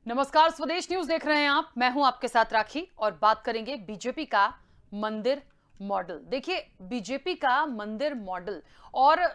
नमस्कार, स्वदेश न्यूज देख रहे हैं आप। मैं हूं आपके साथ राखी और बात करेंगे बीजेपी का मंदिर मॉडल। देखिए, बीजेपी का मंदिर मॉडल और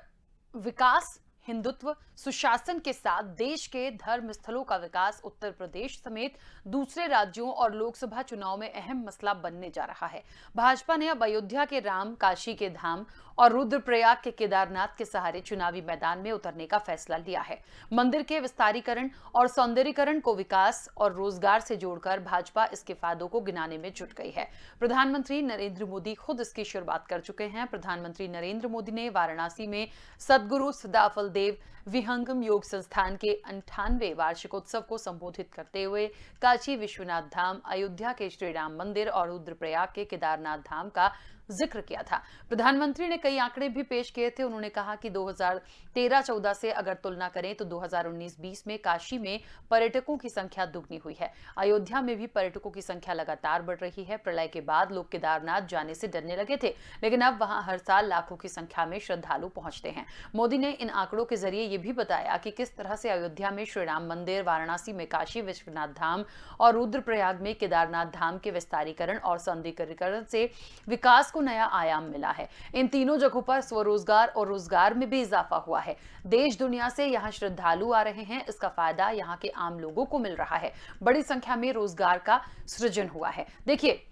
विकास, हिंदुत्व, सुशासन के साथ देश के धर्म स्थलों का विकास उत्तर प्रदेश समेत दूसरे राज्यों और लोकसभा चुनाव में अहम मसला बनने जा रहा है। भाजपा ने अब अयोध्या के राम, काशी के धाम और रुद्रप्रयाग के केदारनाथ के सहारे चुनावी मैदान में उतरने का फैसला लिया है। मंदिर के विस्तारीकरण और सौंदर्यीकरण को विकास और रोजगार से जोड़कर भाजपा इसके फायदों को गिनाने में जुट गई है। प्रधानमंत्री नरेंद्र मोदी खुद इसकी शुरुआत कर चुके हैं। प्रधानमंत्री नरेंद्र मोदी ने वाराणसी में सदगुरु सदाफलदेव विहंगम योग संस्थान के 98वें वार्षिकोत्सव को संबोधित करते हुए काशी विश्वनाथ धाम, अयोध्या के श्री राम मंदिर और रुद्रप्रयाग के केदारनाथ धाम का जिक्र किया था। प्रधानमंत्री ने कई आंकड़े भी पेश किए थे। उन्होंने कहा कि 2013-14 से अगर तुलना करें तो 2019-20 में काशी में पर्यटकों की संख्या दुगनी हुई है। अयोध्या में भी पर्यटकों की संख्या लगातार बढ़ रही है। प्रलय के बाद लोग केदारनाथ जाने से डरने लगे थे, लेकिन अब वहां हर साल लाखों की संख्या में श्रद्धालु पहुंचते हैं। मोदी ने इन आंकड़ों के जरिए ये भी बताया कि किस तरह से अयोध्या में श्री राम मंदिर, वाराणसी में काशी विश्वनाथ धाम और रुद्रप्रयाग में केदारनाथ धाम के विस्तारीकरण और सौंदर्यीकरण से विकास को नया आयाम मिला है। इन तीनों जगहों पर स्वरोजगार और रोजगार में भी इजाफा हुआ है। देश दुनिया से यहां श्रद्धालु आ रहे हैं। इसका फायदा यहां के आम लोगों को मिल रहा है। बड़ी संख्या में रोजगार का सृजन हुआ है। देखिए,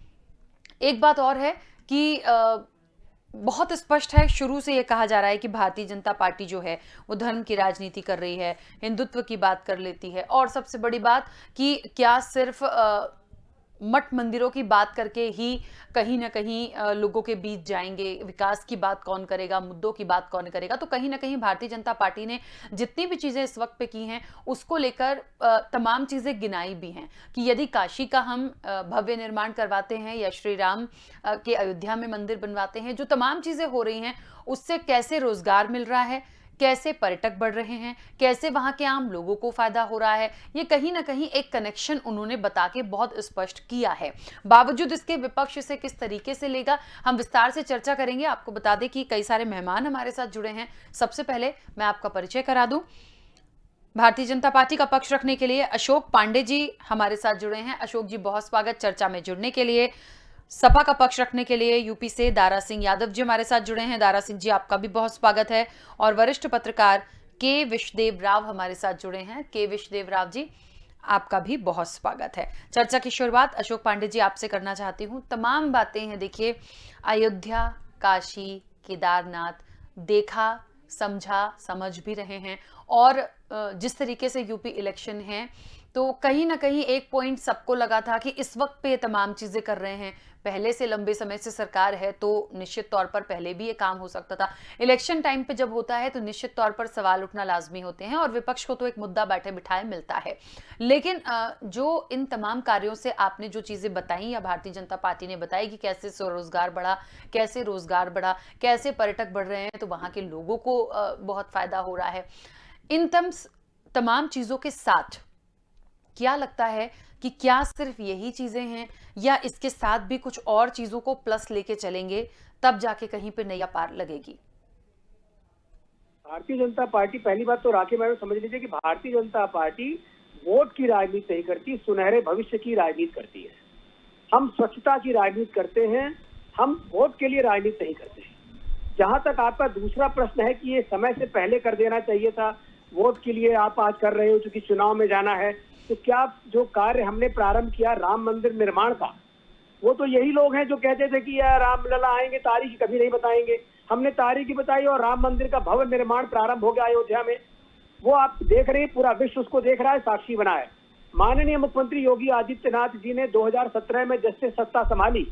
एक बात और है कि बहुत स्पष्ट है, शुरू से यह कहा जा रहा है कि भारतीय जनता पार्टी जो है वो धर्म की राजनीति कर रही है, हिंदुत्व की बात कर लेती है, और सबसे बड़ी बात कि क्या सिर्फ मठ मंदिरों की बात करके ही कहीं ना कहीं लोगों के बीच जाएंगे। विकास की बात कौन करेगा, मुद्दों की बात कौन करेगा। तो कहीं ना कहीं भारतीय जनता पार्टी ने जितनी भी चीजें इस वक्त पे की हैं उसको लेकर तमाम चीजें गिनाई भी हैं कि यदि काशी का हम भव्य निर्माण करवाते हैं या श्री राम के अयोध्या में मंदिर बनवाते हैं, जो तमाम चीजें हो रही हैं उससे कैसे रोजगार मिल रहा है, कैसे पर्यटक बढ़ रहे हैं, कैसे वहां के आम लोगों को फायदा हो रहा है, ये कहीं ना कहीं एक कनेक्शन उन्होंने बता के बहुत स्पष्ट किया है। बावजूद इसके विपक्ष इसे किस तरीके से लेगा, हम विस्तार से चर्चा करेंगे। आपको बता दें कि कई सारे मेहमान हमारे साथ जुड़े हैं। सबसे पहले मैं आपका परिचय करा दूं। भारतीय जनता पार्टी का पक्ष रखने के लिए अशोक पांडे जी हमारे साथ जुड़े हैं। अशोक जी, बहुत स्वागत चर्चा में जुड़ने के लिए। सपा का पक्ष रखने के लिए यूपी से दारा सिंह यादव जी हमारे साथ जुड़े हैं। दारा सिंह जी, आपका भी बहुत स्वागत है। और वरिष्ठ पत्रकार के विश्वदेव राव हमारे साथ जुड़े हैं। के विश्वदेव राव जी, आपका भी बहुत स्वागत है। चर्चा की शुरुआत अशोक पांडे जी आपसे करना चाहती हूँ। तमाम बातें हैं, देखिए, अयोध्या, काशी, केदारनाथ देखा, समझा, समझ भी रहे हैं, और जिस तरीके से यूपी इलेक्शन है तो कहीं ना कहीं एक पॉइंट सबको लगा था कि इस वक्त पे तमाम चीजें कर रहे हैं। पहले से लंबे समय से सरकार है तो निश्चित तौर पर पहले भी ये काम हो सकता था। इलेक्शन टाइम पे जब होता है तो निश्चित तौर पर सवाल उठना लाजमी होते हैं और विपक्ष को तो एक मुद्दा बैठे बिठाए मिलता है। लेकिन जो इन तमाम कार्यों से आपने जो चीजें बताई या भारतीय जनता पार्टी ने बताई कि कैसे स्वरोजगार बढ़ा, कैसे रोजगार बढ़ा, कैसे पर्यटक बढ़ रहे हैं, तो वहां के लोगों को बहुत फायदा हो रहा है, इन तमाम चीजों के साथ क्या लगता है कि क्या सिर्फ यही चीजें हैं या इसके साथ भी कुछ और चीजों को प्लस लेके चलेंगे, तब जाके कहीं पे नया पार लगेगी? भारतीय जनता पार्टी, पहली बात तो राखी मैडम समझ लीजिए कि भारतीय जनता पार्टी वोट की राजनीति नहीं करती, सुनहरे भविष्य की राजनीति करती है। हम स्वच्छता की राजनीति करते हैं, हम वोट के लिए राजनीति नहीं करते हैं। जहां तक आपका दूसरा प्रश्न है कि ये समय से पहले कर देना चाहिए था, वोट के लिए आप आज कर रहे हो क्योंकि चुनाव में जाना है, तो क्या जो कार्य हमने प्रारंभ किया राम मंदिर निर्माण का, वो तो यही लोग हैं जो कहते थे कि यार रामलला आएंगे, तारीख कभी नहीं बताएंगे। हमने तारीख बताई और राम मंदिर का भव्य निर्माण प्रारंभ हो गया अयोध्या में। वो आप देख रहे हैं, पूरा विश्व उसको देख रहा है, साक्षी बना है। माननीय मुख्यमंत्री योगी आदित्यनाथ जी ने 2017 में जब से सत्ता संभाली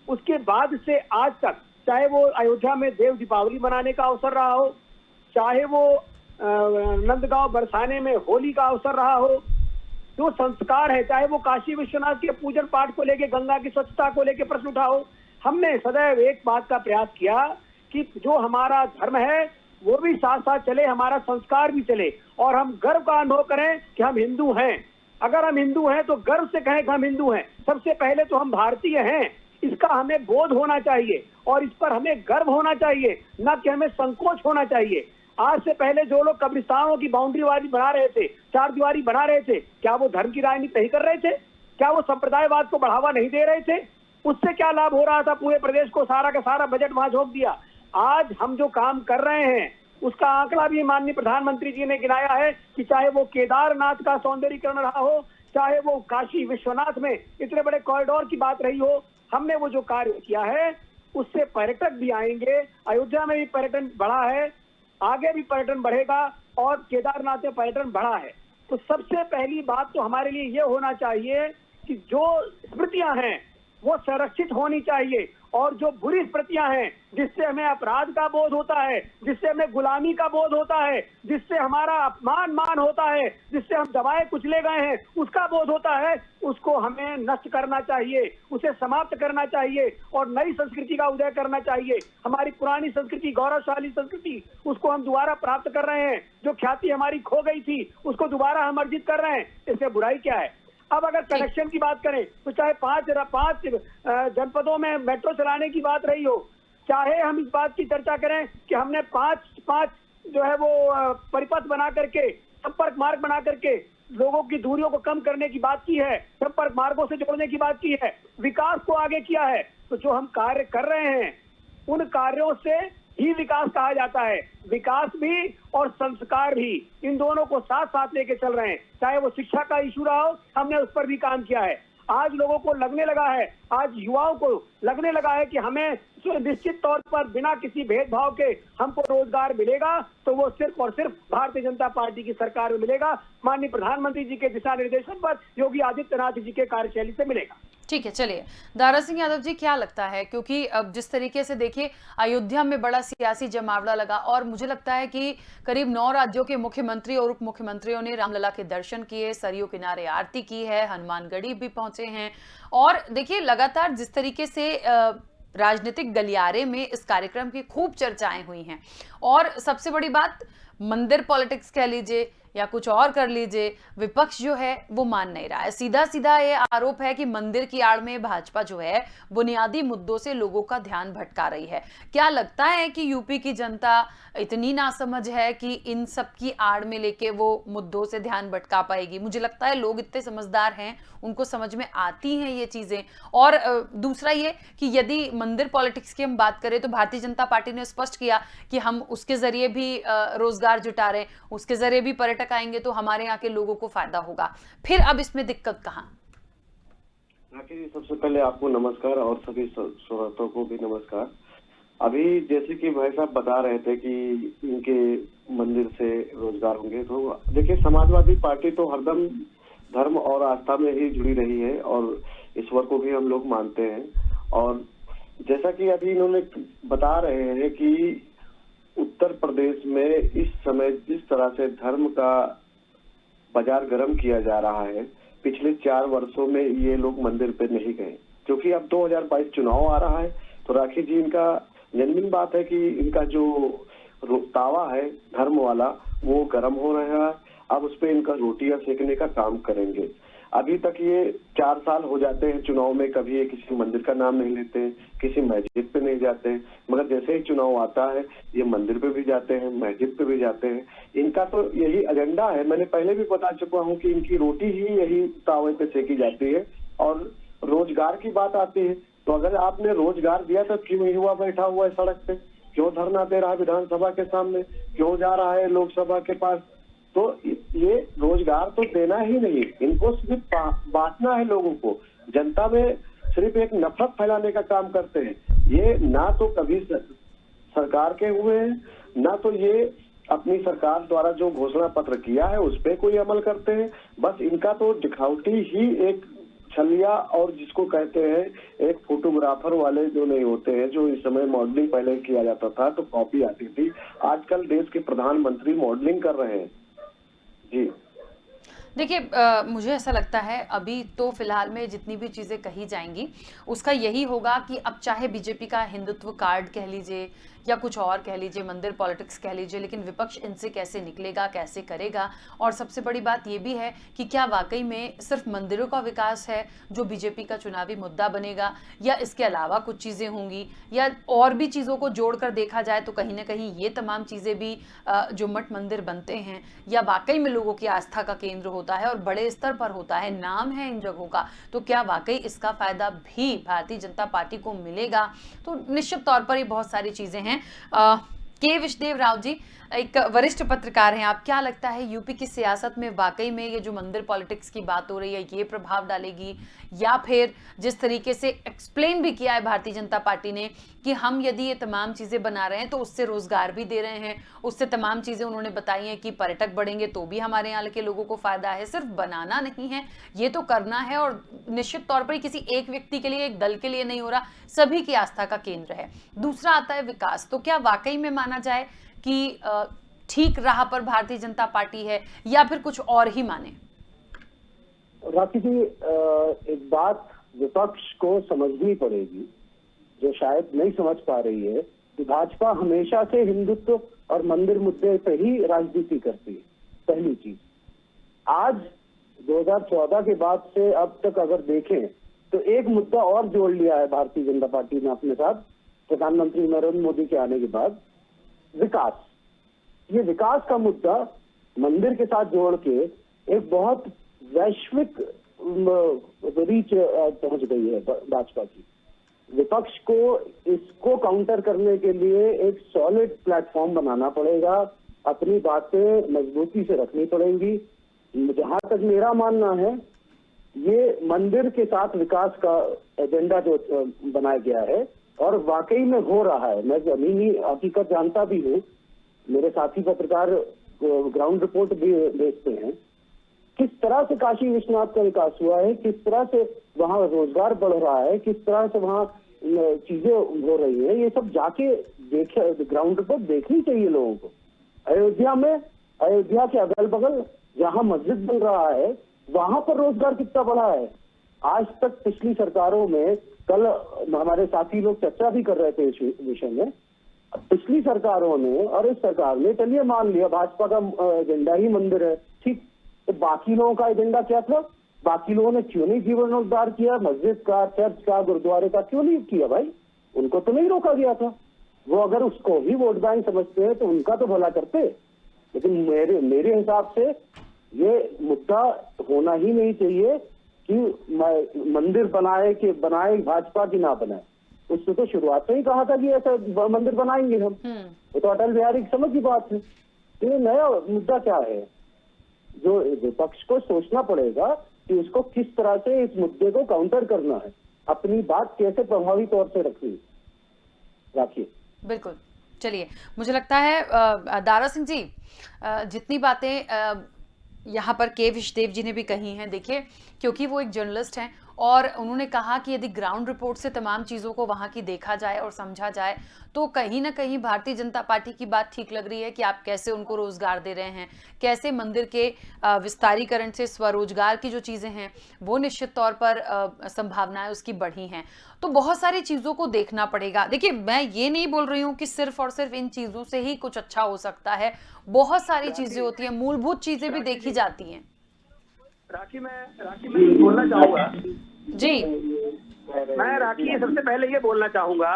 उसके बाद से आज तक, चाहे वो अयोध्या में देव दीपावली मनाने का अवसर रहा हो, चाहे वो नंदगांव बरसाने में होली का अवसर रहा हो, जो संस्कार है, चाहे वो काशी विश्वनाथ के पूजन पाठ को लेके, गंगा की स्वच्छता को लेके प्रश्न उठाओ, हमने सदैव एक बात का प्रयास किया कि जो हमारा धर्म है वो भी साथ साथ चले, हमारा संस्कार भी चले, और हम गर्व का अनुभव करें कि हम हिंदू हैं। अगर हम हिंदू हैं तो गर्व से कहें कि हम हिंदू हैं। सबसे पहले तो हम भारतीय हैं, इसका हमें बोध होना चाहिए और इस पर हमें गर्व होना चाहिए, न कि हमें संकोच होना चाहिए। आज से पहले जो लोग कब्रिस्तानों की बाउंड्री वाली बना रहे थे, चार दीवारी बना रहे थे, क्या वो धर्म की राजनीति नहीं कर रहे थे? क्या वो संप्रदायवाद को बढ़ावा नहीं दे रहे थे? उससे क्या लाभ हो रहा था? पूरे प्रदेश को सारा का सारा बजट वहां झोंक दिया। आज हम जो काम कर रहे हैं उसका आंकड़ा भी माननीय प्रधानमंत्री जी ने गिनाया है कि चाहे वो केदारनाथ का सौंदर्यीकरण रहा हो, चाहे वो काशी विश्वनाथ में इतने बड़े कॉरिडोर की बात रही हो, हमने वो जो कार्य किया है उससे पर्यटक भी आएंगे। अयोध्या में भी पर्यटन बढ़ा है, आगे भी पर्यटन बढ़ेगा और केदारनाथ में पर्यटन बढ़ा है। तो सबसे पहली बात तो हमारे लिए ये होना चाहिए कि जो स्मृतियां हैं वो संरक्षित होनी चाहिए, और जो बुरी स्मृतियां हैं जिससे हमें अपराध का बोध होता है, जिससे हमें गुलामी का बोध होता है, जिससे हमारा अपमान होता है, जिससे हम दबाए कुचले गए हैं उसका बोध होता है, उसको हमें नष्ट करना चाहिए, उसे समाप्त करना चाहिए और नई संस्कृति का उदय करना चाहिए। हमारी पुरानी संस्कृति, गौरवशाली संस्कृति, उसको हम दोबारा प्राप्त कर रहे हैं। जो ख्याति हमारी खो गई थी उसको दोबारा हम अर्जित कर रहे हैं, इसमें बुराई क्या है? अब अगर कनेक्शन की बात करें तो चाहे पांच जनपदों में मेट्रो चलाने की बात रही हो, चाहे हम इस बात की चर्चा करें कि हमने पांच जो है वो परिपथ बना करके, संपर्क मार्ग बना करके लोगों की दूरियों को कम करने की बात की है, संपर्क मार्गों से जोड़ने की बात की है, विकास को आगे किया है, तो जो हम कार्य कर रहे हैं उन कार्यों से ही विकास कहा जाता है। विकास भी और संस्कार भी, इन दोनों को साथ साथ लेके चल रहे हैं। चाहे वो शिक्षा का इशू रहा हो, हमने उस पर भी काम किया है। आज लोगों को लगने लगा है, आज युवाओं को लगने लगा है कि हमें निश्चित तौर पर बिना किसी भेदभाव के हमको रोजगार मिलेगा, तो वो सिर्फ और सिर्फ भारतीय जनता पार्टी की सरकार में मिलेगा, माननीय प्रधानमंत्री जी के दिशा निर्देशन पर, योगी आदित्यनाथ जी के कार्यशैली से मिलेगा। ठीक है, चलिए दारा सिंह यादव जी, क्या लगता है, क्योंकि अब जिस तरीके से देखिए अयोध्या में बड़ा सियासी जमावड़ा लगा और मुझे लगता है कि करीब 9 राज्यों के मुख्यमंत्री और उप मुख्यमंत्रियों ने रामलला के दर्शन किए, सरयू किनारे आरती की है, हनुमानगढ़ी भी पहुंचे हैं। और देखिए लगातार जिस तरीके से राजनीतिक गलियारे में इस कार्यक्रम की खूब चर्चाएं हुई हैं, और सबसे बड़ी बात मंदिर पॉलिटिक्स कह लीजिए या कुछ और कर लीजिए, विपक्ष जो है वो मान नहीं रहा है। सीधा सीधा ये आरोप है कि मंदिर की आड़ में भाजपा जो है बुनियादी मुद्दों से लोगों का ध्यान भटका रही है। क्या लगता है कि यूपी की जनता इतनी नासमझ है कि इन सब की आड़ में लेके वो मुद्दों से ध्यान भटका पाएगी? मुझे लगता है लोग इतने समझदार हैं, उनको समझ में आती हैं ये चीजें। और दूसरा ये कि यदि मंदिर पॉलिटिक्स की हम बात करें तो भारतीय जनता पार्टी ने स्पष्ट किया कि हम उसके जरिए भी रोजगार जुटा रहे हैं, उसके जरिए भी पर्यटक आएंगे तो हमारे यहाँ के लोगों को फायदा होगा। फिर अब इसमें दिक्कत कहाँ? राखी जी, सबसे पहले आपको नमस्कार और सभी श्रोताओं को भी नमस्कार। अभी जैसे कि भाई साहब बता रहे थे कि इनके मंदिर से रोजगार होंगे, तो देखिए समाजवादी पार्टी तो हरदम धर्म और आस्था में ही जुड़ी रही है और ईश्वर को भी हम लोग मानते हैं। और जैसा कि अभी इन्होंने बता रहे हैं कि उत्तर प्रदेश में इस समय जिस तरह से धर्म का बाजार गर्म किया जा रहा है, पिछले 4 वर्षों में ये लोग मंदिर पे नहीं गए, क्योंकि अब 2022 चुनाव आ रहा है। तो राखी जी, इनका जेन्युइन बात है कि इनका जो तावा है धर्म वाला वो गर्म हो रहा है, अब उस पे इनका रोटियां सेकने का काम करेंगे। अभी तक ये 4 साल हो जाते हैं चुनाव में, कभी ये किसी मंदिर का नाम नहीं लेते, किसी मस्जिद पे नहीं जाते, मगर जैसे ही चुनाव आता है ये मंदिर पे भी जाते हैं, मस्जिद पे भी जाते हैं। इनका तो यही एजेंडा है। मैंने पहले भी बता चुका हूँ कि इनकी रोटी ही यही तावे पे सेकी जाती है। और रोजगार की बात आती है तो अगर आपने रोजगार दिया तो क्यों युवा बैठा हुआ है सड़क पे, क्यों धरना दे रहा है विधानसभा के सामने, क्यों जा रहा है लोकसभा के पास? तो ये रोजगार तो देना ही नहीं, इनको सिर्फ बांटना है लोगों को। जनता में सिर्फ एक नफरत फैलाने का काम करते हैं। ये ना तो कभी सरकार के हुए हैं, ना तो ये अपनी सरकार द्वारा जो घोषणा पत्र किया है उस पर कोई अमल करते हैं। बस इनका तो दिखावटी ही एक छलिया, और जिसको कहते हैं एक फोटोग्राफर वाले जो नहीं होते हैं, जो इस समय मॉडलिंग पहले किया जाता था तो कॉपी आती थी, आजकल देश के प्रधानमंत्री मॉडलिंग कर रहे हैं जी। देखिए मुझे ऐसा लगता है अभी तो फिलहाल में जितनी भी चीज़ें कही जाएंगी उसका यही होगा कि अब चाहे बीजेपी का हिंदुत्व कार्ड कह लीजिए या कुछ और कह लीजिए, मंदिर पॉलिटिक्स कह लीजिए, लेकिन विपक्ष इनसे कैसे निकलेगा, कैसे करेगा। और सबसे बड़ी बात ये भी है कि क्या वाकई में सिर्फ मंदिरों का विकास है जो बीजेपी का चुनावी मुद्दा बनेगा, या इसके अलावा कुछ चीजें होंगी, या और भी चीजों को जोड़कर देखा जाए तो कहीं ना कहीं ये तमाम चीजें भी जो मठ मंदिर बनते हैं या वाकई में लोगों की आस्था का केंद्र होता है और बड़े स्तर पर होता है, नाम है इन जगहों का, तो क्या वाकई इसका फायदा भी भारतीय जनता पार्टी को मिलेगा? तो निश्चित तौर पर ये बहुत सारी चीजें हैं। के विश्वदेव राव जी, एक वरिष्ठ पत्रकार हैं, आप क्या लगता है यूपी की सियासत में वाकई में ये जो मंदिर पॉलिटिक्स की बात हो रही है ये प्रभाव डालेगी, या फिर जिस तरीके से एक्सप्लेन भी किया है भारतीय जनता पार्टी ने कि हम यदि ये तमाम चीजें बना रहे हैं तो उससे रोजगार भी दे रहे हैं, उससे तमाम चीजें उन्होंने बताई हैं कि पर्यटक बढ़ेंगे तो भी हमारे यहाँ के लोगों को फायदा है, सिर्फ बनाना नहीं है, ये तो करना है, और निश्चित तौर पर किसी एक व्यक्ति के लिए, एक दल के लिए नहीं हो रहा, सभी की आस्था का केंद्र है। दूसरा आता है विकास, तो क्या वाकई में माना जाए कि ठीक राह पर भारतीय जनता पार्टी है या फिर कुछ और ही माने? राखी जी, एक बात विपक्ष को समझनी पड़ेगी जो शायद नहीं समझ पा रही है कि भाजपा हमेशा से हिंदुत्व और मंदिर मुद्दे पे ही राजनीति करती है। पहली चीज, आज 2014 के बाद से अब तक अगर देखें तो एक मुद्दा और जोड़ लिया है भारतीय जनता पार्टी ने अपने साथ प्रधानमंत्री नरेंद्र मोदी के आने के बाद, विकास। ये विकास का मुद्दा मंदिर के साथ जोड़ के एक बहुत वैश्विक रीच पहुंच गई है भाजपा की। विपक्ष को इसको काउंटर करने के लिए एक सॉलिड प्लेटफॉर्म बनाना पड़ेगा, अपनी बातें मजबूती से रखनी पड़ेंगी। जहां तक मेरा मानना है, ये मंदिर के साथ विकास का एजेंडा जो बनाया गया है और वाकई में हो रहा है, मैं जमीनी हकीकत जानता भी हूँ, मेरे साथी पत्रकार ग्राउंड रिपोर्ट भी भेजते हैं, किस तरह से काशी विश्वनाथ का विकास हुआ है, किस तरह से वहाँ रोजगार बढ़ रहा है, किस तरह से वहाँ चीजें हो रही है, ये सब जाके देखे, ग्राउंड रिपोर्ट देखनी चाहिए लोगों को। अयोध्या में, अयोध्या के अगल बगल जहाँ मस्जिद बन रहा है वहां पर रोजगार कितना बढ़ा है। आज तक पिछली सरकारों में, कल हमारे साथी लोग चर्चा भी कर रहे थे इस विषय में, पिछली सरकारों ने और इस सरकार ने, चलिए मान लिया भाजपा का एजेंडा ही मंदिर है, ठीक, तो बाकी लोगों का एजेंडा क्या था? बाकी लोगों ने क्यों नहीं जीर्णोद्धार किया? मस्जिद का, चर्च का, गुरुद्वारे का क्यों नहीं किया भाई? उनको तो नहीं रोका गया था। वो अगर उसको ही वोट बैंक समझते हैं तो उनका तो भला करते, लेकिन मेरे हिसाब से ये मुद्दा होना ही नहीं चाहिए कि मंदिर बनाए भाजपा की ना बनाए। उसने तो शुरुआत में ही कहा था कि ऐसा मंदिर बनाएंगे हम, वो तो अटल बिहारी की समझ की बात है। तो ये नया मुद्दा क्या है जो विपक्ष को सोचना पड़ेगा कि उसको किस तरह से इस मुद्दे को काउंटर करना है, अपनी बात कैसे प्रभावी तौर से रखनी है। राखिए, बिल्कुल। चलिए, मुझे लगता है दारा सिंह जी, जितनी बातें यहाँ पर के विश्वदेव जी ने भी कही हैं, देखिए, क्योंकि वो एक जर्नलिस्ट हैं और उन्होंने कहा कि यदि ग्राउंड रिपोर्ट से तमाम चीज़ों को वहाँ की देखा जाए और समझा जाए तो कहीं ना कहीं भारतीय जनता पार्टी की बात ठीक लग रही है कि आप कैसे उनको रोजगार दे रहे हैं, कैसे मंदिर के विस्तारीकरण से स्वरोजगार की जो चीज़ें हैं वो निश्चित तौर पर संभावनाएं उसकी बढ़ी हैं। तो बहुत सारी चीज़ों को देखना पड़ेगा। देखिए, मैं ये नहीं बोल रही हूँ कि सिर्फ और सिर्फ इन चीज़ों से ही कुछ अच्छा हो सकता है, बहुत सारी चीज़ें होती हैं, मूलभूत चीज़ें भी देखी जाती हैं। राखी मैं बोलना चाहूंगा जी, मैं राखी सबसे पहले ये बोलना चाहूंगा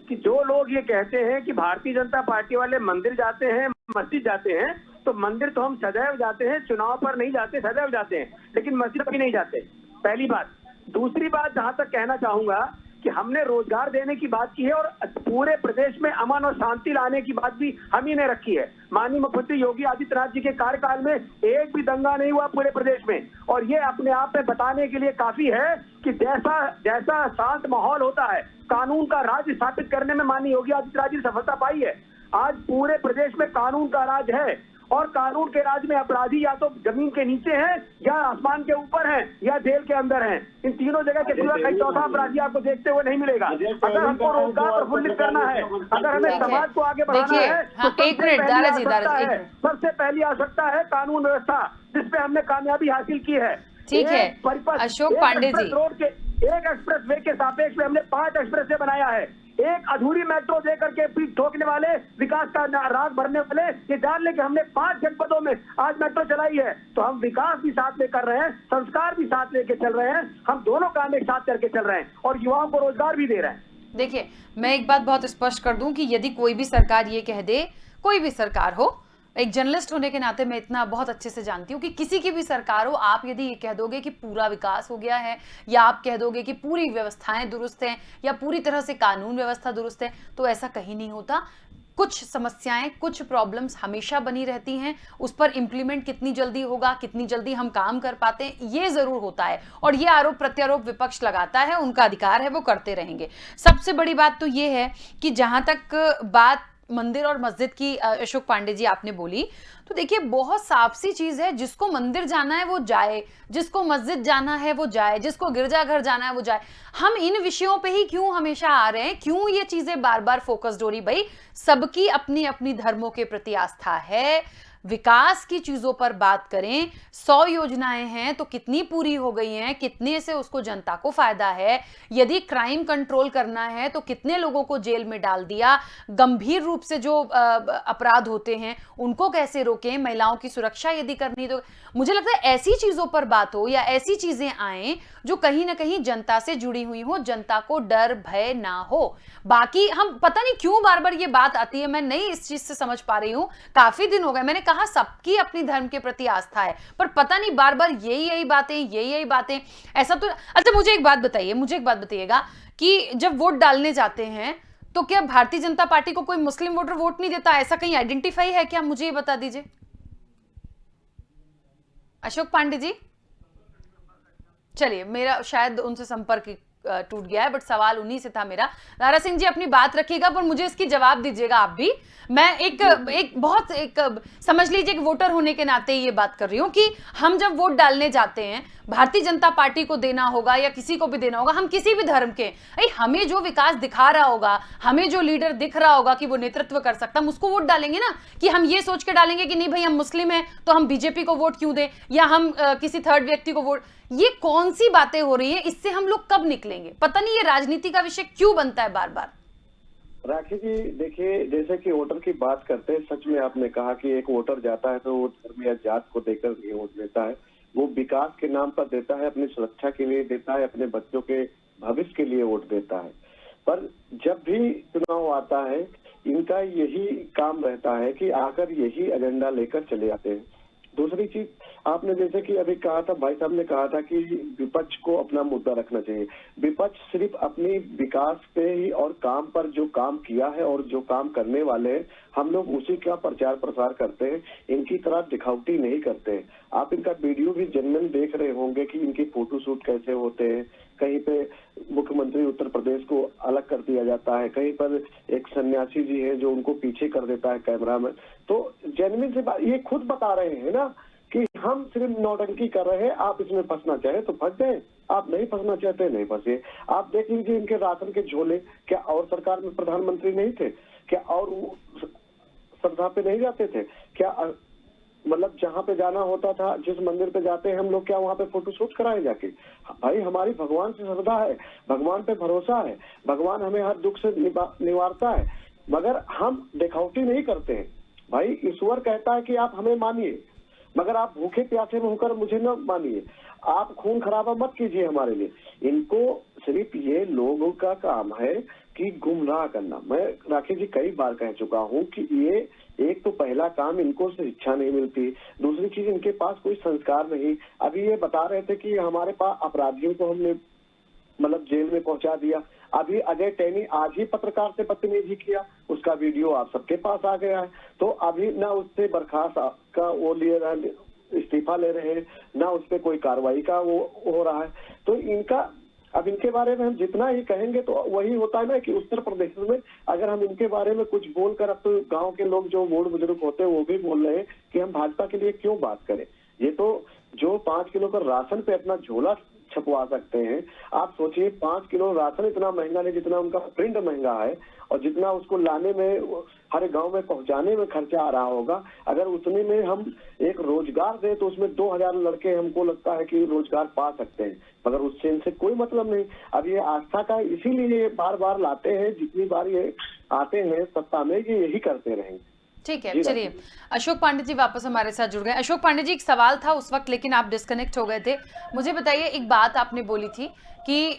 कि जो लोग ये कहते हैं कि भारतीय जनता पार्टी वाले मंदिर जाते हैं, मस्जिद जाते हैं, तो मंदिर तो हम सदैव जाते हैं, चुनाव पर नहीं जाते, सदैव जाते हैं, लेकिन मस्जिद कभी नहीं जाते। पहली बात। दूसरी बात, जहां तक कहना चाहूंगा कि हमने रोजगार देने की बात की है और पूरे प्रदेश में अमन और शांति लाने की बात भी हम ही ने रखी है। माननीय मुख्यमंत्री योगी आदित्यनाथ जी के कार्यकाल में एक भी दंगा नहीं हुआ पूरे प्रदेश में, और ये अपने आप में बताने के लिए काफी है कि जैसा शांत माहौल होता है, कानून का राज स्थापित करने में माननीय योगी आदित्यनाथ जी ने सफलता पाई है। आज पूरे प्रदेश में कानून का राज है और कानून के राज में अपराधी या तो जमीन के नीचे हैं या आसमान के ऊपर हैं या जेल के अंदर हैं। इन तीनों जगह के सिवा कहीं चौथा अपराधी आपको देखते हुए नहीं मिलेगा। अगर हमको रोजगार प्रफुल्लित करना है, अगर हमें समाज को आगे बढ़ाना है, तो एक मिनट दारा जी, सबसे पहली आवश्यकता है कानून व्यवस्था, जिसपे हमने कामयाबी हासिल की है। ठीक है, अशोक पांडे जी, रोड के एक एक्सप्रेस वे के सापेक्ष में हमने 5 एक्सप्रेस वे बनाया है। एक अधूरी मेट्रो दे करके पीठ ठोकने वाले, विकास का राग भरने वाले, ये जान ले कि हमने 5 जनपदों में आज मेट्रो चलाई है, तो हम विकास भी साथ में कर रहे हैं, संस्कार भी साथ लेके चल रहे हैं, हम दोनों काम एक साथ करके चल रहे हैं और युवाओं को रोजगार भी दे रहे हैं। देखिए, मैं एक बात बहुत स्पष्ट कर दूं कि यदि कोई भी सरकार ये कह दे, कोई भी सरकार हो, एक जर्नलिस्ट होने के नाते मैं इतना बहुत अच्छे से जानती हूँ कि किसी की भी सरकार हो, आप यदि ये कह दोगे कि पूरा विकास हो गया है, या आप कह दोगे कि पूरी व्यवस्थाएं दुरुस्त हैं, या पूरी तरह से कानून व्यवस्था दुरुस्त है, तो ऐसा कहीं नहीं होता। कुछ समस्याएं, कुछ प्रॉब्लम्स हमेशा बनी रहती हैं, उस पर इंप्लीमेंट कितनी जल्दी होगा, कितनी जल्दी हम काम कर पाते हैं, ये जरूर होता है। और ये आरोप प्रत्यारोप विपक्ष लगाता है, उनका अधिकार है, वो करते रहेंगे। सबसे बड़ी बात तो ये है कि जहां तक बात मंदिर और मस्जिद की अशोक पांडे जी आपने बोली, तो देखिए बहुत साफ सी चीज है, जिसको मंदिर जाना है वो जाए, जिसको मस्जिद जाना है वो जाए, जिसको गिरजाघर जाना है वो जाए। हम इन विषयों पे ही क्यों हमेशा आ रहे हैं, क्यों ये चीजें बार बार फोकस्ड हो रही? भाई सबकी अपनी अपनी धर्मों के प्रति आस्था है। विकास की चीजों पर बात करें, 100 योजनाएं हैं तो कितनी पूरी हो गई हैं, कितने से उसको जनता को फायदा है। यदि क्राइम कंट्रोल करना है तो कितने लोगों को जेल में डाल दिया, गंभीर रूप से जो अपराध होते हैं उनको कैसे रोकें, महिलाओं की सुरक्षा यदि करनी, तो मुझे लगता है ऐसी चीजों पर बात हो या ऐसी चीजें आए जो कहीं ना कहीं जनता से जुड़ी हुई हो, जनता को डर भय ना हो। बाकी हम पता नहीं क्यों बार बार ये बात आती है, मैं नहीं इस चीज से समझ पा रही हूं। काफी दिन हो गए, मैंने कहा सबकी अपनी धर्म के प्रति आस्था है, पर पता नहीं बार बार यही बातें ऐसा तो। अच्छा मुझे एक बात बताइएगा कि जब वोट डालने जाते हैं तो क्या भारतीय जनता पार्टी को कोई मुस्लिम वोटर वोट नहीं देता? ऐसा कहीं आइडेंटिफाई है क्या? मुझे ये बता दीजिए अशोक पांडे जी। चलिए, मेरा शायद उनसे संपर्क टूट गया है, बट सवाल उन्हीं से था मेरा। दारा सिंह जी अपनी बात रखिएगा, पर मुझे इसकी जवाब दीजिएगा आप भी। मैं एक समझ लीजिए कि वोटर होने के नाते ये बात कर रही हूं कि हम जब वोट डालने जाते हैं, भारतीय जनता पार्टी को देना होगा या किसी को भी देना होगा, हम किसी भी धर्म के, हमें जो विकास दिखा रहा होगा, हमें जो लीडर दिख रहा होगा कि वो नेतृत्व कर सकता, हम उसको वोट डालेंगे ना। कि हम ये सोच के डालेंगे कि नहीं भाई हम मुस्लिम हैं तो हम बीजेपी को वोट क्यों दें, या हम किसी थर्ड व्यक्ति को वोट। ये कौन सी बातें हो रही हैं? इससे हम लोग कब निकलेंगे? पता नहीं ये राजनीति का विषय क्यों बनता है बार बार। राखी जी देखिए, जैसे कि वोटर की बात करते हैं, सच में आपने कहा कि एक वोटर जाता है तो वो धर्म या जात को देकर नहीं वोट देता है, वो विकास के नाम पर देता है, अपनी सुरक्षा के लिए देता है, अपने बच्चों के भविष्य के लिए वोट देता है। पर जब भी चुनाव आता है, इनका यही काम रहता है कि आकर यही एजेंडा लेकर चले जाते हैं। दूसरी चीज, आपने जैसे कि अभी कहा था, भाई साहब ने कहा था कि विपक्ष को अपना मुद्दा रखना चाहिए। विपक्ष सिर्फ अपनी विकास पे ही और काम पर जो काम किया है और जो काम करने वाले हैं, हम लोग उसी का प्रचार प्रसार करते हैं, इनकी तरह दिखावटी नहीं करते हैं। आप इनका वीडियो भी जनरल देख रहे होंगे कि इनकी फोटो शूट कैसे होते हैं। कहीं पे मुख्यमंत्री उत्तर प्रदेश को अलग कर दिया जाता है, कहीं पर एक सन्यासी जी है जो उनको पीछे कर देता है कैमरा में। तो जेन्युइन से बात, ये खुद बता रहे हैं ना कि हम सिर्फ नौटंकी कर रहे हैं, आप इसमें फंसना चाहे तो फंस जाए, आप नहीं फंसना चाहते नहीं फंसे। आप देख लीजिए इनके राशन के झोले, क्या और सरकार में प्रधानमंत्री नहीं थे? क्या और सभा पे नहीं जाते थे? क्या मतलब जहाँ पे जाना होता था, जिस मंदिर पे जाते हैं हम लोग, क्या वहाँ पे फोटो शूट कराए जाके? भाई हमारी भगवान से श्रद्धा है, भगवान पे भरोसा है, भगवान हमें हर दुख से निवारता है, मगर हम दिखावटी नहीं करते हैं। भाई ईश्वर कहता है कि आप हमें मानिए, मगर आप भूखे प्यासे में होकर मुझे न मानिए, आप खून खराबा मत कीजिए हमारे लिए। इनको सिर्फ ये लोगों का काम है कि गुमराह करना। मैं राखी जी कई बार कह चुका हूँ कि ये एक तो पहला काम, इनको शिक्षा नहीं मिलती, दूसरी चीज इनके पास कोई संस्कार नहीं। अभी ये बता रहे थे कि हमारे पास अपराधियों को हमने मतलब जेल में पहुंचा दिया। अभी अजय टैनी आज ही पत्रकार से बदतमीजी किया, उसका वीडियो आप सबके पास आ गया है। तो अभी ना उससे बर्खास्त का वो लिए इस्तीफा ले रहे हैं, ना उस पर कोई कार्रवाई का वो हो रहा है। तो इनका अब इनके बारे में हम जितना ही कहेंगे तो वही होता है ना कि उत्तर प्रदेश में अगर हम इनके बारे में कुछ बोलकर, अब तो गांव के लोग जो बूढ़ बुजुर्ग होते हैं वो भी बोल रहे हैं कि हम भाजपा के लिए क्यों बात करें। ये तो जो 5 किलो का राशन पे अपना झोला छपवा सकते हैं। आप सोचिए 5 किलो राशन इतना महंगा नहीं जितना उनका प्रिंट महंगा है, और जितना उसको लाने में हर गांव में पहुंचाने में खर्चा आ रहा होगा, अगर उतने में हम एक रोजगार दें तो उसमें 2000 लड़के हमको लगता है कि रोजगार पा सकते हैं, मगर उससे इनसे कोई मतलब नहीं। अब ये आस्था का इसीलिए ये बार बार लाते हैं, जितनी बार ये आते हैं सत्ता में ये यही करते रहेंगे। ठीक है, चलिए अशोक पांडे जी वापस हमारे साथ जुड़ गए। अशोक पांडे जी, एक सवाल था उस वक्त लेकिन आप डिस्कनेक्ट हो गए थे। मुझे बताइए, एक बात आपने बोली थी कि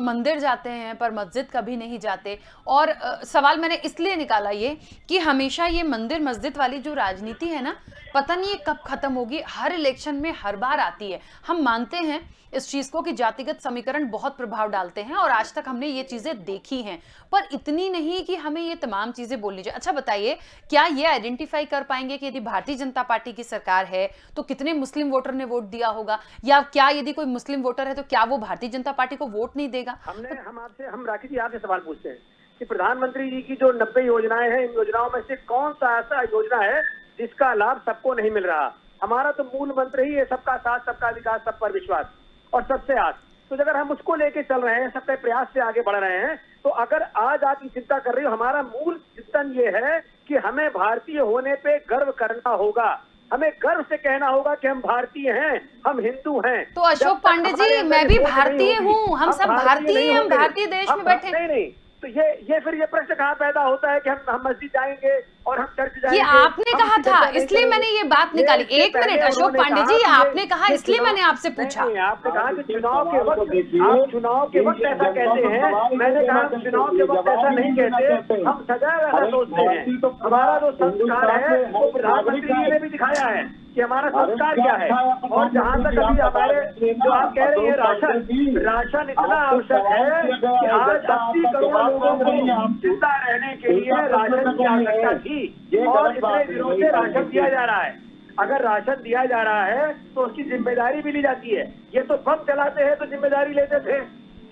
मंदिर जाते हैं पर मस्जिद कभी नहीं जाते, और सवाल मैंने इसलिए निकाला ये कि हमेशा ये मंदिर मस्जिद वाली जो राजनीति है ना, पता नहीं ये कब खत्म होगी। हर इलेक्शन में हर बार आती है। हम मानते हैं इस चीज को कि जातिगत समीकरण बहुत प्रभाव डालते हैं और आज तक हमने ये चीजें देखी हैं, पर इतनी नहीं कि हमें ये तमाम चीजें बोलनी चाहिए। अच्छा बताइए, क्या ये आइडेंटिफाई कर पाएंगे कि यदि भारतीय जनता पार्टी की सरकार है तो कितने मुस्लिम वोटर ने वोट दिया होगा, या क्या यदि कोई मुस्लिम वोटर है तो क्या वो भारतीय जनता पार्टी को वोट नहीं देगा? हम राखी जी आपसे सवाल पूछते हैं कि प्रधानमंत्री जी की जो 90 योजनाएं हैं, इन योजनाओं में से कौन सा ऐसा योजना है जिसका लाभ सबको नहीं मिल रहा? हमारा तो मूल मंत्र ही है सबका साथ, सबका विकास, सब पर विश्वास और सबसे आस। तो अगर हम उसको लेके चल रहे हैं, सबके प्रयास से आगे बढ़ रहे हैं, तो अगर आज आप ये चिंता कर रही हो, हमारा मूल चिंतन ये है कि हमें भारतीय होने पे गर्व करना होगा। हमें गर्व से कहना होगा कि हम भारतीय हैं, हम हिंदू हैं। तो अशोक पांडे जी, मैं भी भारतीय हूँ, हम सब भारतीय हैं, हम भारतीय देश में बैठे। नहीं, तो ये फिर ये प्रश्न कहाँ पैदा होता है कि हम मस्जिद जाएंगे और हम चर्च जाएंगे? ये आपने कहा था, इसलिए मैंने ये बात निकाली। एक मिनट अशोक पांडे जी, आपने कहा इसलिए मैंने आपसे पूछा। आपने कहा कि चुनाव के वक्त आप चुनाव के वक्त ऐसा कहते हैं, मैंने कहा चुनाव के वक्त ऐसा नहीं कहते, हम सदैव ऐसा सोचते हैं। हमारा जो संस्कार है वो प्रधानमंत्री जी ने भी दिखाया है कि हमारा संस्कार क्या है। और जहाँ तक अभी हमारे जो आप कह रहे हैं राशन इतना आवश्यक है कि आज 80 करोड़ लोगों को जिंदा रहने के लिए राशन की आवश्यकता थी, और इतने दिनों से राशन दिया जा रहा है। अगर राशन दिया जा रहा है तो उसकी जिम्मेदारी भी ली जाती है। ये तो बम चलाते हैं तो जिम्मेदारी लेते थे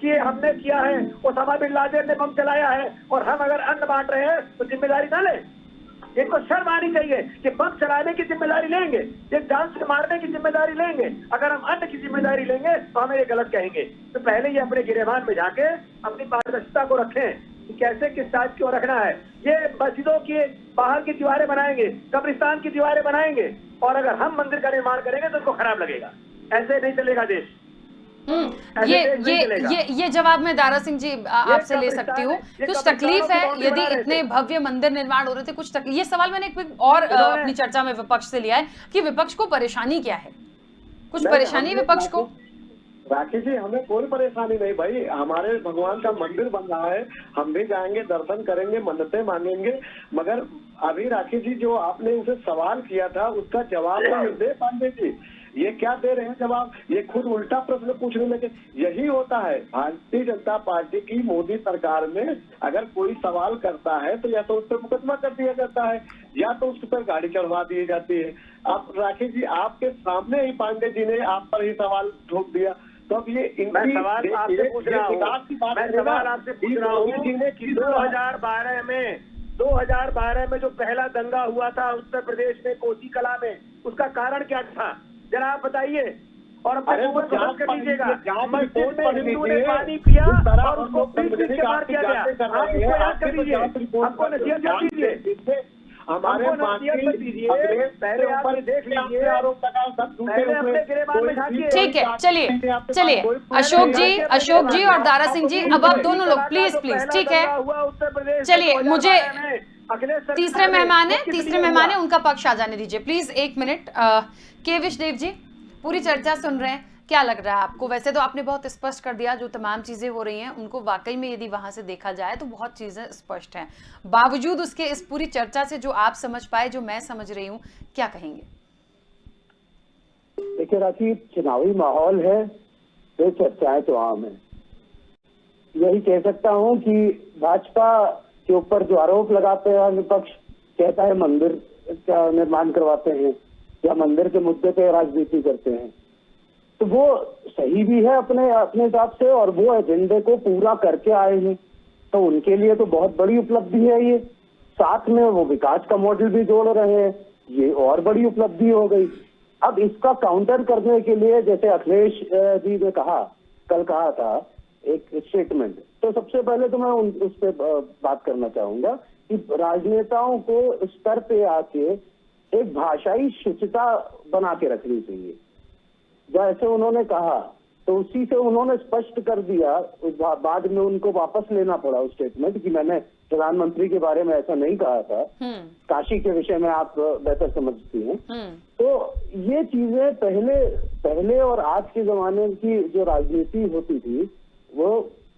कि हमने किया है, ओसामा बिन लादेन ने बम चलाया है, और हम अगर अन्न बांट रहे हैं तो जिम्मेदारी ना लें। इनको शर्म आनी चाहिए कि बम चलाने की जिम्मेदारी लेंगे, ये जान से मारने की जिम्मेदारी लेंगे। अगर हम अन्न की जिम्मेदारी लेंगे तो हमें ये गलत कहेंगे। तो पहले ये अपने गिरेबान में जाके अपनी पारदर्शिता को रखें कि कैसे किस साइड क्यों रखना है। ये मस्जिदों की बाहर की दीवारें बनाएंगे, कब्रिस्तान की दीवारें बनाएंगे, और अगर हम मंदिर का निर्माण करेंगे तो उनको खराब लगेगा। ऐसे नहीं चलेगा देश। ये जवाब मैं दारा सिंह जी आपसे ले सकती हूँ। कुछ तकलीफ है यदि इतने भव्य मंदिर निर्माण हो रहे थे, कुछ तकलीफ? ये सवाल मैंने एक और अपनी चर्चा में विपक्ष से लिया है कि विपक्ष को परेशानी क्या है, कुछ परेशानी है विपक्ष को? राखी जी, हमें कोई परेशानी नहीं भाई, हमारे भगवान का मंदिर बन रहा है, हम भी जाएंगे, दर्शन करेंगे, मन्नतें मांगेंगे। मगर अभी राखी जी जो आपने उनसे सवाल किया था उसका जवाब तो दे पांडे जी। ये क्या दे रहे हैं जवाब? ये खुद उल्टा प्रश्न पूछने लगे। यही होता है भारतीय जनता पार्टी की मोदी सरकार में, अगर कोई सवाल करता है तो या तो उस पर मुकदमा कर दिया जाता है या तो उस पर गाड़ी चढ़वा दी जाती है। अब राखी जी आपके सामने ही पांडे जी ने आप पर ही सवाल ठोक दिया, तो अब ये मैं सवाल आपसे पूछ रहा हूँ कि 2012 में जो पहला दंगा हुआ था उत्तर प्रदेश में कोसी कला में, उसका कारण क्या था जरा आप बताइए। और कर लीजिएगा, मस्जिद में हिंदू ने पानी पिया और उसको पीट के मार दिया गया। आप इसको याद कर लीजिए, आपको नसीहत कर दीजिए, हमारे पहले आप देख लीजिए, पहले अपने गिरेबान में झांकिए। ठीक है, चलिए अशोक जी और दारा सिंह जी, अब आप दोनों लोग प्लीज ठीक है। चलिए, मुझे तीसरे मेहमान है उनका पक्ष आ जाने दीजिए प्लीज, 1 मिनट। के विशदेव जी, पूरी चर्चा सुन रहे हैं, क्या लग रहा है आपको? वैसे तो आपने बहुत स्पष्ट कर दिया जो तमाम चीजें हो रही हैं उनको वाकई में यदि वहां से देखा जाए तो बहुत चीजें स्पष्ट हैं। बावजूद उसके इस पूरी चर्चा से जो आप समझ पाए, जो मैं समझ रही हूँ, क्या कहेंगे? देखिए राखी, चुनावी माहौल है तो चर्चाएं तो आम है। यही कह सकता हूँ कि भाजपा के ऊपर जो आरोप लगाते हैं विपक्ष, कहता है मंदिर का निर्माण करवाते हैं या मंदिर के मुद्दे पे राजनीति करते हैं, तो वो सही भी है अपने हिसाब से, और वो एजेंडे को पूरा करके आए हैं तो उनके लिए तो बहुत बड़ी उपलब्धि है ये। साथ में वो विकास का मॉडल भी जोड़ रहे हैं, ये और बड़ी उपलब्धि हो गई। अब इसका काउंटर करने के लिए, जैसे अखिलेश जी ने कहा कल कहा था एक स्टेटमेंट, तो सबसे पहले तो मैं उस पर बात करना चाहूंगा कि राजनेताओं को स्तर पे आके एक भाषाई शुचिता बना के रखनी चाहिए। जैसे उन्होंने कहा तो उसी से उन्होंने स्पष्ट कर दिया, बाद में उनको वापस लेना पड़ा उस स्टेटमेंट कि मैंने प्रधानमंत्री के बारे में ऐसा नहीं कहा था। काशी के विषय में आप बेहतर समझती हैं। तो ये चीजें पहले और आज के जमाने की जो राजनीति होती थी वो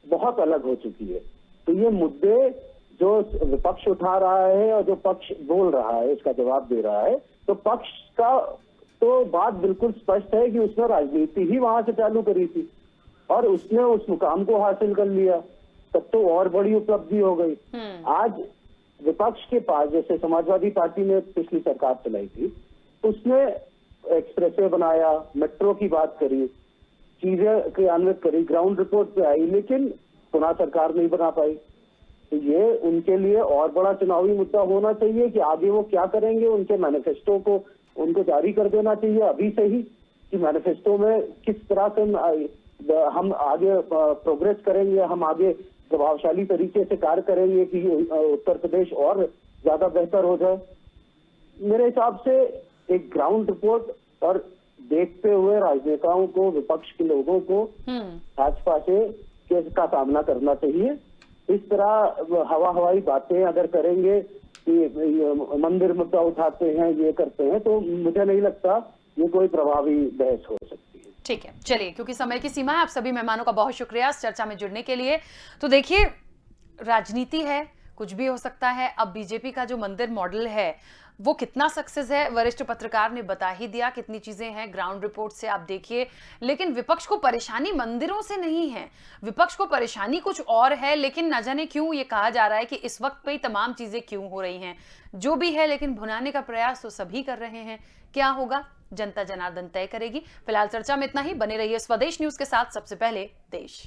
बहुत अलग हो चुकी है। तो ये मुद्दे जो विपक्ष उठा रहा है और जो पक्ष बोल रहा है, इसका जवाब दे रहा है, तो पक्ष का तो बात बिल्कुल स्पष्ट है कि उसने राजनीति ही वहां से चालू करी थी और उसने उस मुकाम को हासिल कर लिया, तब तो और बड़ी उपलब्धि हो गई। आज विपक्ष के पास, जैसे समाजवादी पार्टी ने पिछली सरकार चलाई थी, उसने एक्सप्रेसवे बनाया, मेट्रो की बात करी, चीजें क्रियान्वित करी, ग्राउंड रिपोर्ट पे आई, लेकिन पुनः सरकार नहीं बना पाई। तो ये उनके लिए और बड़ा चुनावी मुद्दा होना चाहिए कि आगे वो क्या करेंगे। उनके मैनिफेस्टो को उनको जारी कर देना चाहिए अभी से ही कि मैनिफेस्टो में किस तरह से हम आगे प्रोग्रेस करेंगे, हम आगे प्रभावशाली तरीके से कार्य करेंगे कि उत्तर प्रदेश और ज्यादा बेहतर हो जाए। मेरे हिसाब से एक ग्राउंड रिपोर्ट और देखते हुए राजनेताओं को, विपक्ष के लोगों को भाजपा से केस का सामना करना चाहिए। इस तरह हवाई बातें अगर करेंगे कि मंदिर मुद्दा उठाते हैं, ये करते हैं, तो मुझे नहीं लगता ये कोई प्रभावी बहस हो सकती है। ठीक है, चलिए, क्योंकि समय की सीमा है, आप सभी मेहमानों का बहुत शुक्रिया इस चर्चा में जुड़ने के लिए। तो देखिए, राजनीति है, कुछ भी हो सकता है। अब बीजेपी का जो मंदिर मॉडल है वो कितना सक्सेस है, वरिष्ठ पत्रकार ने बता ही दिया, कितनी चीजें हैं ग्राउंड रिपोर्ट से आप देखिए। लेकिन विपक्ष को परेशानी मंदिरों से नहीं है, विपक्ष को परेशानी कुछ और है। लेकिन न जाने क्यों ये कहा जा रहा है कि इस वक्त पे ही तमाम चीजें क्यों हो रही हैं। जो भी है, लेकिन भुनाने का प्रयास तो सभी कर रहे हैं। क्या होगा, जनता जनार्दन तय करेगी। फिलहाल चर्चा में इतना ही। बने रहिए स्वदेश न्यूज के साथ। सबसे पहले देश।